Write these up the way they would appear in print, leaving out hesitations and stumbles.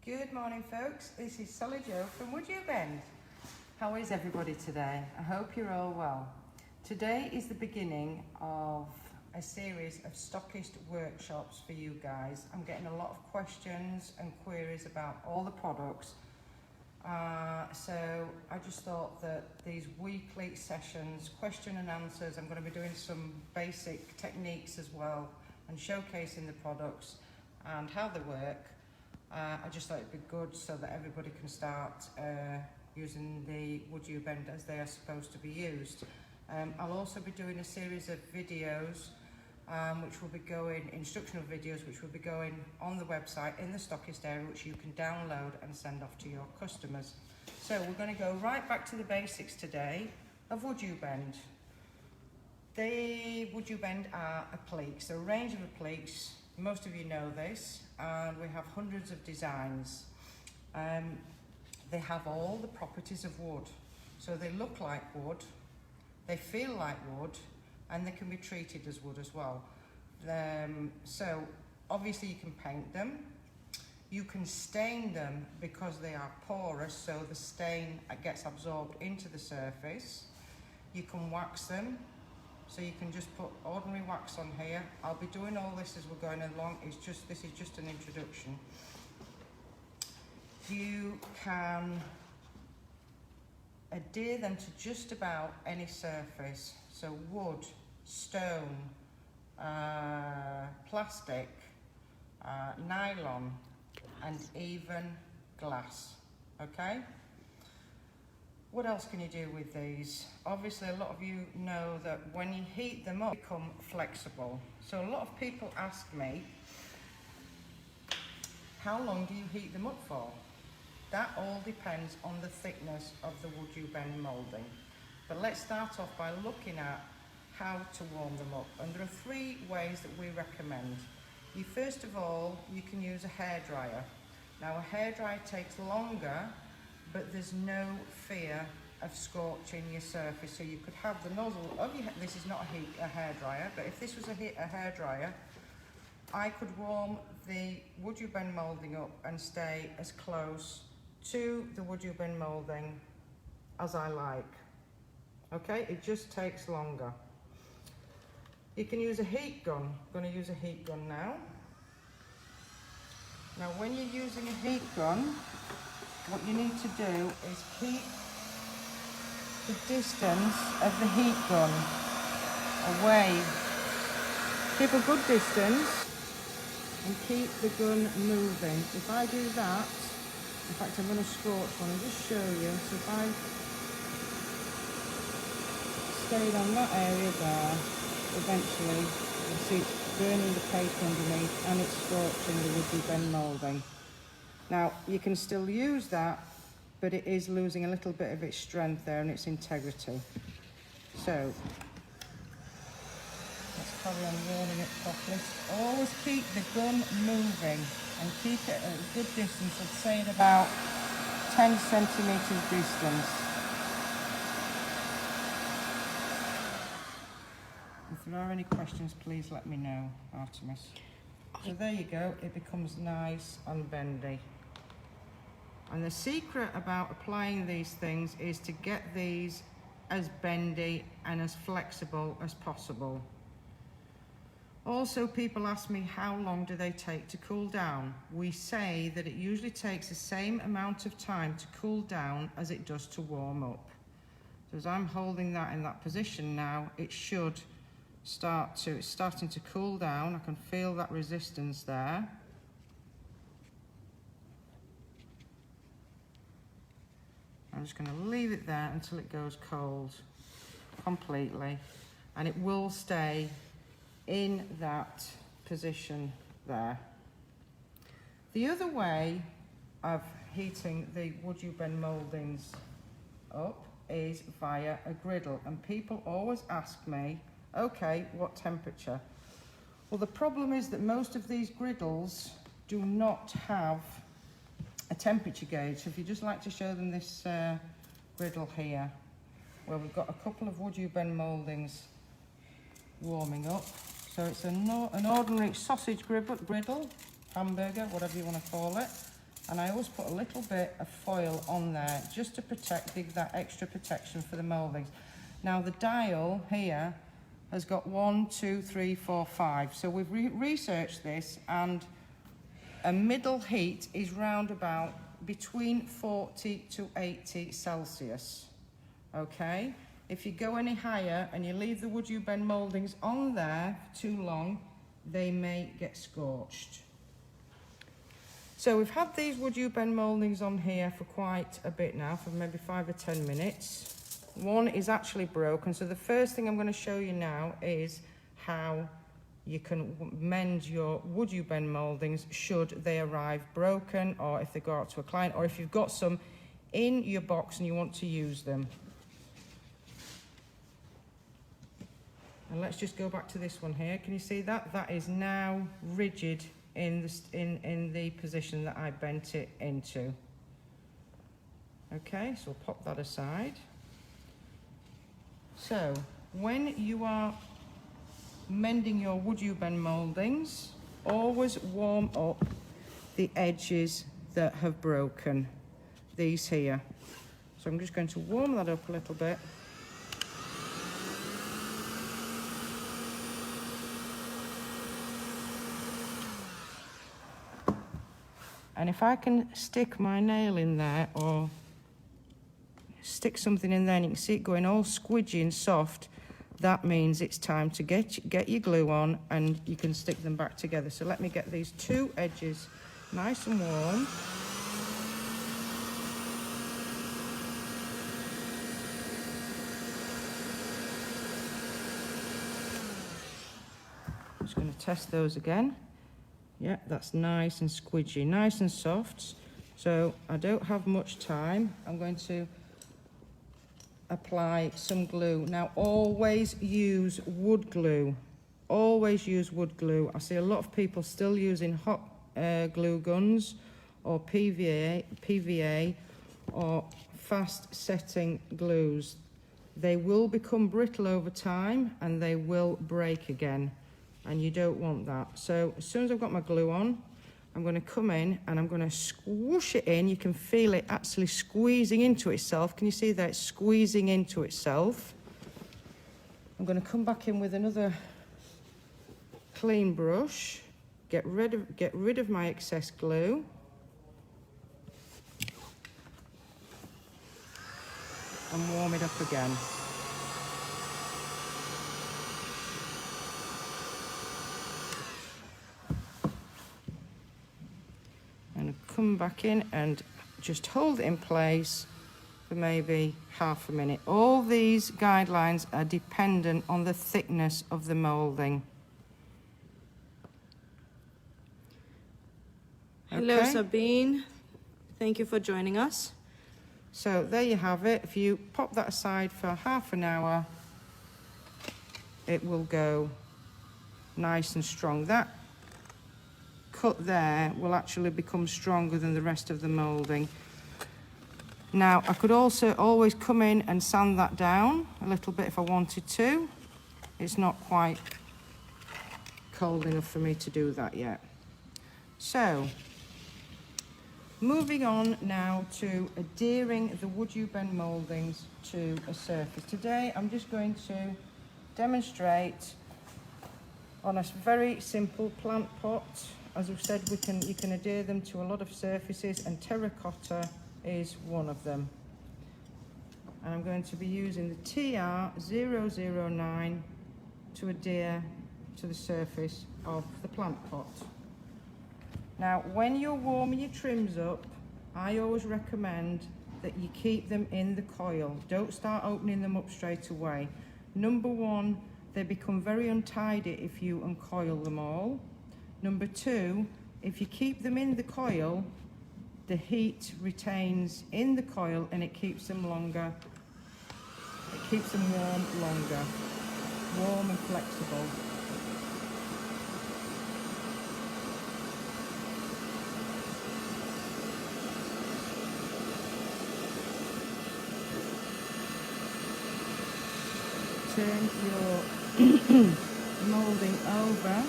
Good morning, folks. This is SollyJo from WoodUbend. How is everybody today? I hope you're all well. Today is the beginning of a series of stockist workshops for you guys. I'm getting a lot of questions and queries about all the products. So I just thought that these weekly sessions, question and answers, I'm going to be doing some basic techniques as well and showcasing the products and how they work. I just thought it'd be good so that everybody can start using the WoodUbend as they are supposed to be used. I'll also be doing a series of videos which will be going, instructional videos, which will be going on the website in the stockist area, which you can download and send off to your customers. So we're going to go right back to the basics today of WoodUbend. The WoodUbend are appliques, so a range of appliques. Most of you know this, and we have hundreds of designs. They have all the properties of wood. So they look like wood, they feel like wood, and they can be treated as wood as well. So obviously you can paint them, you can stain them because they are porous, so the stain gets absorbed into the surface. You can wax them, so you can just put ordinary wax on here. I'll be doing all this as we're going along. This is just an introduction. You can adhere them to just about any surface. So wood, stone, plastic, nylon, and even glass, okay? What else can you do with these? Obviously, a lot of you know that when you heat them up, they become flexible. So a lot of people ask me, how long do you heat them up for? That all depends on the thickness of the WoodUbend moulding. But let's start off by looking at how to warm them up. And there are 3 ways that we recommend. First of all, you can use a hairdryer. Now a hairdryer takes longer, but there's no fear of scorching your surface. So you could have the nozzle of your, this is not a hairdryer, but if this was a hairdryer, I could warm the WoodUbend moulding up and stay as close to the WoodUbend moulding as I like. Okay, it just takes longer. You can use a heat gun. I'm going to use a heat gun now. Now when you're using a heat gun, what you need to do is keep the distance of the heat gun away. Keep a good distance and keep the gun moving. If I do that, in fact I'm going to scorch one and just show you. So if I stayed on that area there, eventually you'll see it's burning the paper underneath and it's scorching the WoodUbend moulding. Now, you can still use that, but it is losing a little bit of its strength there and its integrity. So, let's carry on warming it properly. Always keep the gun moving and keep it at a good distance, I'd say at about 10 centimetres distance. If there are any questions, please let me know, Artemis. So there you go, it becomes nice and bendy. And the secret about applying these things is to get these as bendy and as flexible as possible. Also, people ask me how long do they take to cool down. We say that it usually takes the same amount of time to cool down as it does to warm up. So as I'm holding that in that position now, it should it's starting to cool down. I can feel that resistance there. I'm just going to leave it there until it goes cold completely, and it will stay in that position there. The other way of heating the WoodUbend mouldings up is via a griddle, and people always ask me, okay, what temperature? Well, the problem is that most of these griddles do not have a temperature gauge. So if you just like to show them this griddle here, where we've got a couple of WoodUbend mouldings warming up. So it's an ordinary sausage griddle, hamburger, whatever you want to call it. And I always put a little bit of foil on there just to protect, give that extra protection for the mouldings. Now the dial here has got 1, 2, 3, 4, 5. So we've researched this, and a middle heat is round about between 40 to 80 Celsius. Okay? If you go any higher and you leave the WoodUbend mouldings on there for too long, they may get scorched. So we've had these WoodUbend mouldings on here for quite a bit now, for maybe 5 or 10 minutes. One is actually broken, so the first thing I'm going to show you now is how you can mend your WoodUbend mouldings should they arrive broken, or if they go out to a client, or if you've got some in your box and you want to use them. And let's just go back to this one here. Can you see that? That is now rigid in the position that I bent it into. Okay, so we'll pop that aside. So when you are mending your WoodUbend mouldings, always warm up the edges that have broken, these here. So I'm just going to warm that up a little bit. And if I can stick my nail in there, or stick something in there, and you can see it going all squidgy and soft, that means it's time to get your glue on, and you can stick them back together. So let me get these two edges nice and warm. Just going to test those again. Yeah, that's nice and squidgy, nice and soft. So I don't have much time. I'm going to apply some glue. Now always use wood glue. Always use wood glue. I see a lot of people still using hot glue guns or PVA or fast setting glues. They will become brittle over time and they will break again, and you don't want that. So as soon as I've got my glue on, I'm going to come in and I'm going to squish it in. You can feel it actually squeezing into itself. Can you see that? It's squeezing into itself. I'm going to come back in with another clean brush, get rid of my excess glue. And warm it up again. And come back in and just hold it in place for maybe half a minute. All these guidelines are dependent on the thickness of the moulding. Hello, Okay. Sabine. Thank you for joining us. So there you have it. If you pop that aside for half an hour, it will go nice and strong. That cut there will actually become stronger than the rest of the moulding. Now I could also always come in and sand that down a little bit if I wanted to. It's not quite cold enough for me to do that yet. So moving on now to adhering the WoodUbend mouldings to a surface. Today I'm just going to demonstrate on a very simple plant pot. As we've said, you can adhere them to a lot of surfaces, and terracotta is one of them. And I'm going to be using the TR009 to adhere to the surface of the plant pot. Now, when you're warming your trims up, I always recommend that you keep them in the coil. Don't start opening them up straight away. Number one, they become very untidy if you uncoil them all. Number two, if you keep them in the coil, the heat retains in the coil and it keeps them longer. It keeps them warm longer, warm and flexible. Turn your moulding over,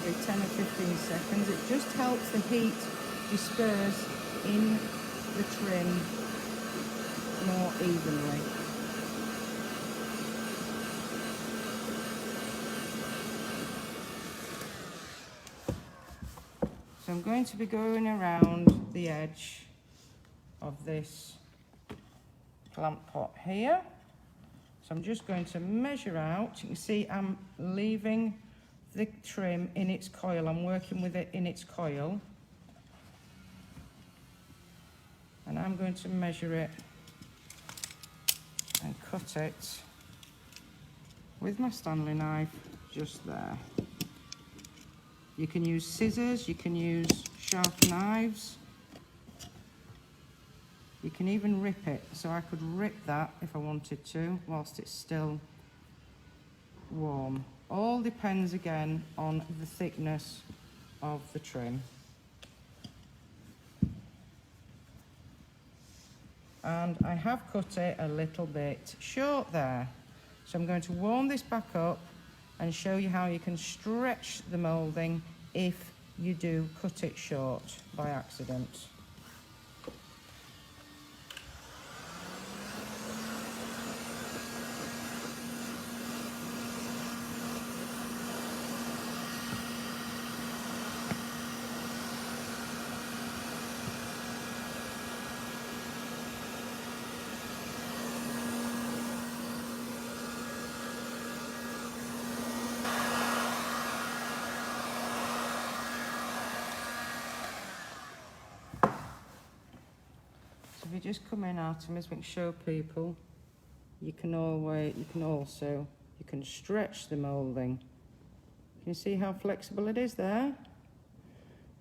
every 10 or 15 seconds. It just helps the heat disperse in the trim more evenly. So I'm going to be going around the edge of this plant pot here. So I'm just going to measure out. You can see I'm leaving the trim in its coil. I'm working with it in its coil. And I'm going to measure it and cut it with my Stanley knife just there. You can use scissors, you can use sharp knives. You can even rip it, so I could rip that if I wanted to, whilst it's still warm. All depends again on the thickness of the trim. And I have cut it a little bit short there. So I'm going to warm this back up and show you how you can stretch the moulding if you do cut it short by accident. If you just come in, Artemis, we can show people, you can stretch the moulding. Can you see how flexible it is there?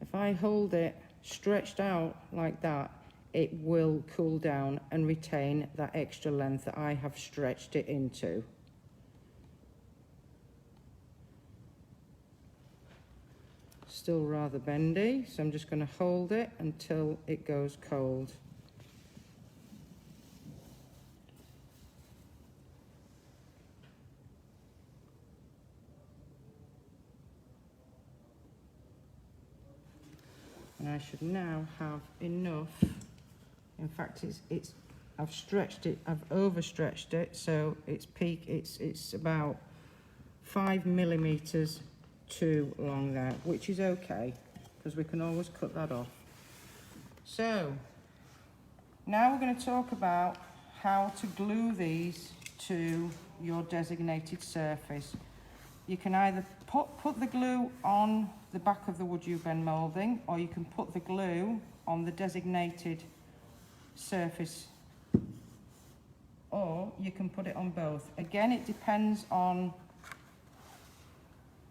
If I hold it stretched out like that, it will cool down and retain that extra length that I have stretched it into. Still rather bendy, so I'm just going to hold it until it goes cold. And I should now have enough. In fact, I've stretched it, I've overstretched it, so it's about 5 millimeters too long there, which is okay, because we can always cut that off. So, now we're going to talk about how to glue these to your designated surface. You can either put the glue on the back of the WoodUbend moulding, or you can put the glue on the designated surface, or you can put it on both. Again, it depends on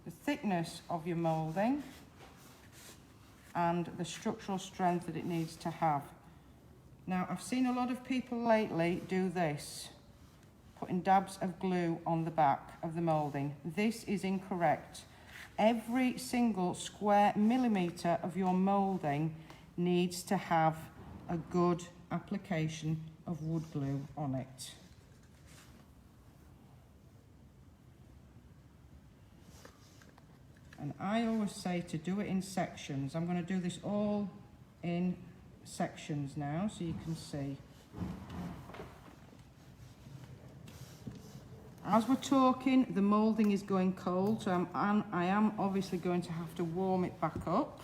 the thickness of your moulding and the structural strength that it needs to have. Now, I've seen a lot of people lately do this, putting dabs of glue on the back of the moulding. This is incorrect. Every single square millimetre of your moulding needs to have a good application of wood glue on it. And I always say to do it in sections. I'm going to do this all in sections now so you can see. As we're talking, the moulding is going cold, so I am obviously going to have to warm it back up.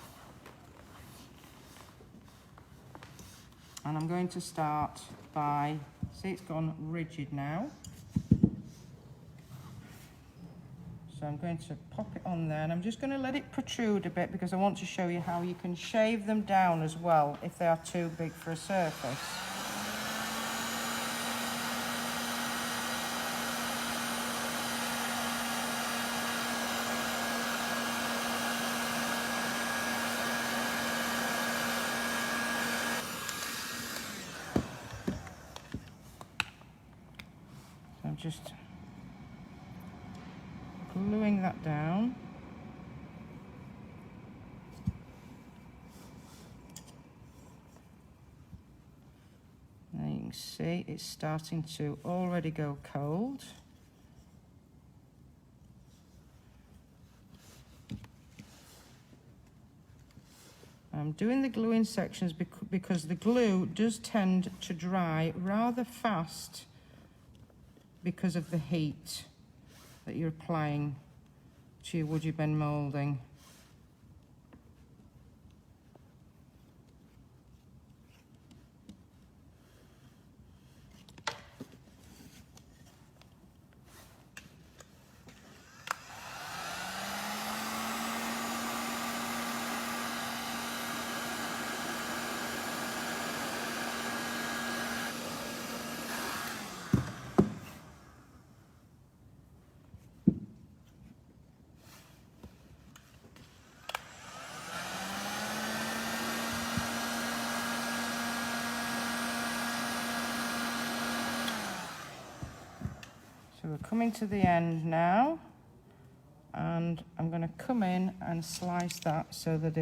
And I'm going to start by, see, it's gone rigid now. So I'm going to pop it on there, and I'm just going to let it protrude a bit because I want to show you how you can shave them down as well if they are too big for a surface. So I'm just gluing that down. And you can see it's starting to already go cold. I'm doing the glue in sections because the glue does tend to dry rather fast because of the heat that you're applying to your WoodUbend moulding. So we're coming to the end now, and I'm going to come in and slice that so that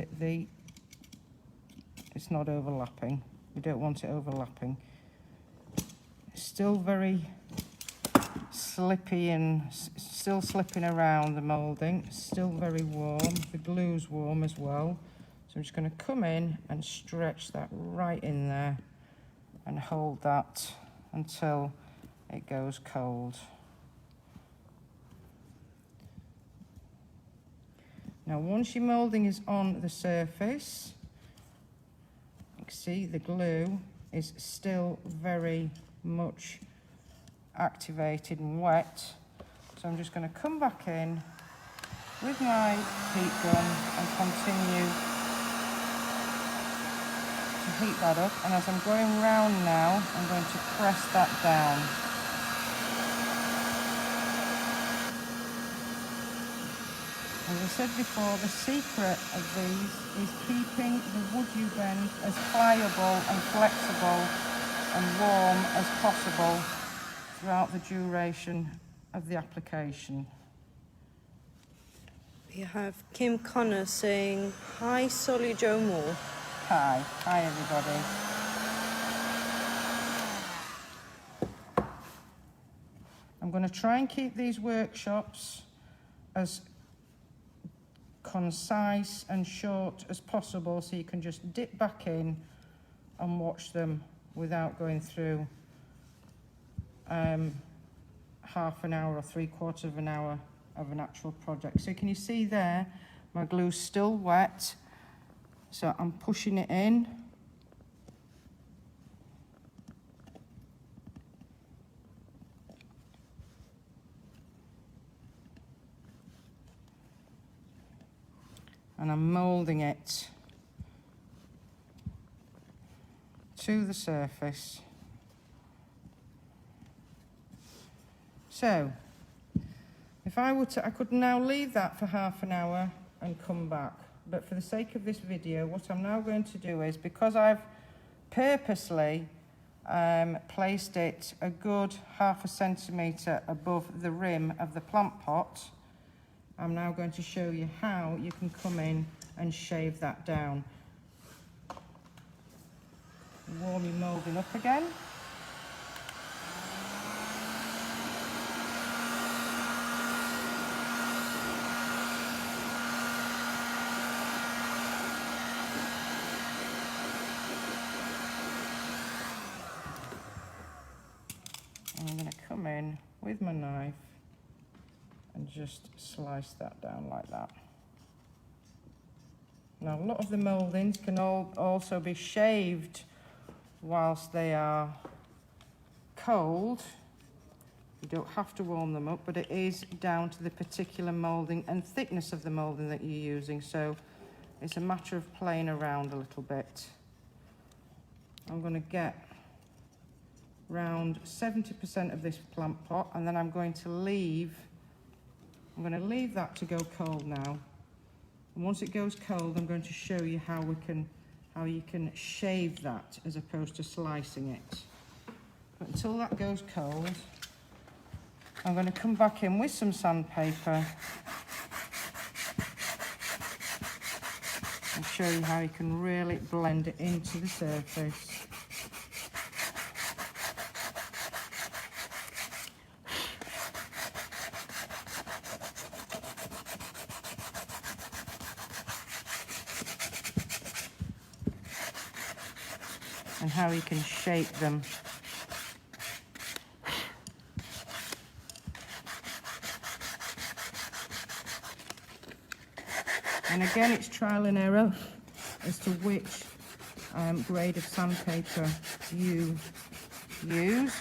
it's not overlapping. We don't want it overlapping. It's still very slippy and still slipping around the moulding. It's still very warm. The glue's warm as well. So I'm just going to come in and stretch that right in there and hold that until it goes cold. Now, once your moulding is on the surface, you can see the glue is still very much activated and wet. So I'm just going to come back in with my heat gun and continue to heat that up. And as I'm going round now, I'm going to press that down. As I said before, the secret of these is keeping the WoodUbend as pliable and flexible and warm as possible throughout the duration of the application. We have Kim Connor saying, "Hi, SollyJo Moore." Hi everybody. I'm going to try and keep these workshops as concise and short as possible, so you can just dip back in and watch them without going through half an hour or 3/4 of an hour of an actual project. So can you see there, my glue's still wet, so I'm pushing it in. And I'm moulding it to the surface. So, if I were to, I could now leave that for half an hour and come back. But for the sake of this video, what I'm now going to do is, because I've purposely placed it a good 1/2 centimetre above the rim of the plant pot, I'm now going to show you how you can come in and shave that down. Warm your moulding up again. And I'm going to come in with my knife and just slice that down like that. Now, a lot of the mouldings can also be shaved whilst they are cold. You don't have to warm them up, but it is down to the particular moulding and thickness of the moulding that you're using, so it's a matter of playing around a little bit. I'm going to get around 70% of this plant pot, and then I'm going to leave that to go cold now. And once it goes cold, I'm going to show you how you can shave that as opposed to slicing it. But until that goes cold, I'm going to come back in with some sandpaper and show you how you can really blend it into the surface. and how you can shape them. And again, it's trial and error as to which grade of sandpaper you use.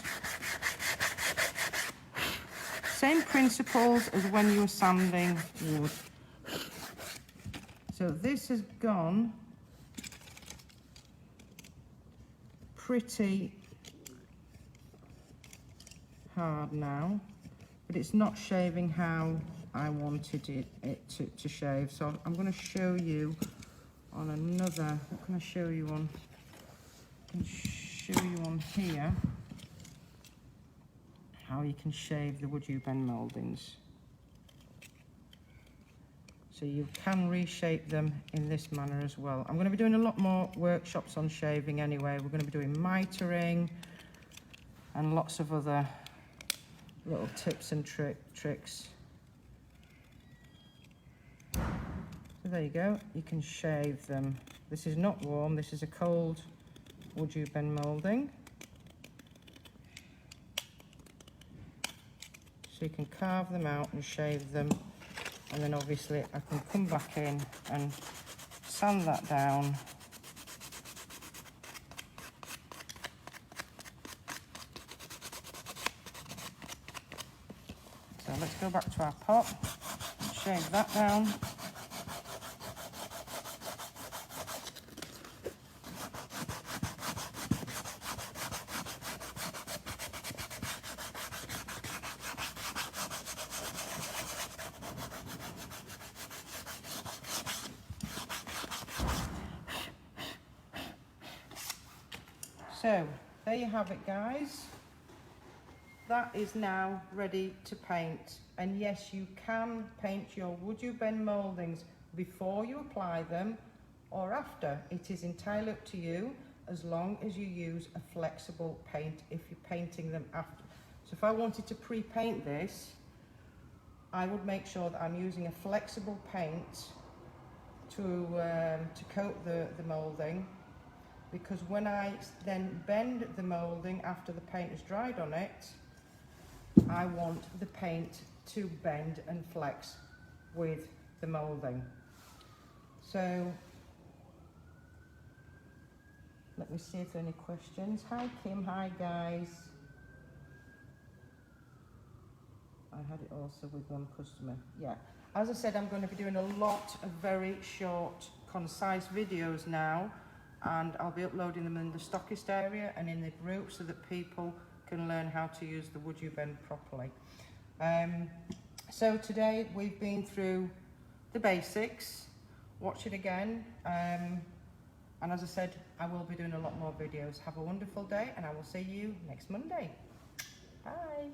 Same principles as when you were sanding wood. So this has gone pretty hard now, but it's not shaving how I wanted it to shave. So I'm going to show you on another, what can I show you on? I can show you on here how you can shave the WoodUbend mouldings. So you can reshape them in this manner as well. I'm going to be doing a lot more workshops on shaving anyway. We're going to be doing mitering and lots of other little tips and tricks. So there you go, you can shave them. This is not warm, this is a cold WoodUbend moulding. So you can carve them out and shave them, and then obviously I can come back in and sand that down. So let's go back to our pot and shave that down. So there you have it, guys. That is now ready to paint. And yes, you can paint your WoodUbend mouldings before you apply them or after. It is entirely up to you, as long as you use a flexible paint if you're painting them after. So if I wanted to pre-paint this, I would make sure that I'm using a flexible paint to coat the moulding, because when I then bend the moulding after the paint is dried on it, I want the paint to bend and flex with the moulding. So let me see if there are any questions. Hi Kim, hi guys. I had it also with one customer. Yeah, as I said, I'm going to be doing a lot of very short, concise videos now, and I'll be uploading them in the stockist area and in the group so that people can learn how to use the WoodUbend properly. So today we've been through the basics. Watch it again, and as I said, I will be doing a lot more videos. Have a wonderful day, and I will see you next Monday. Bye.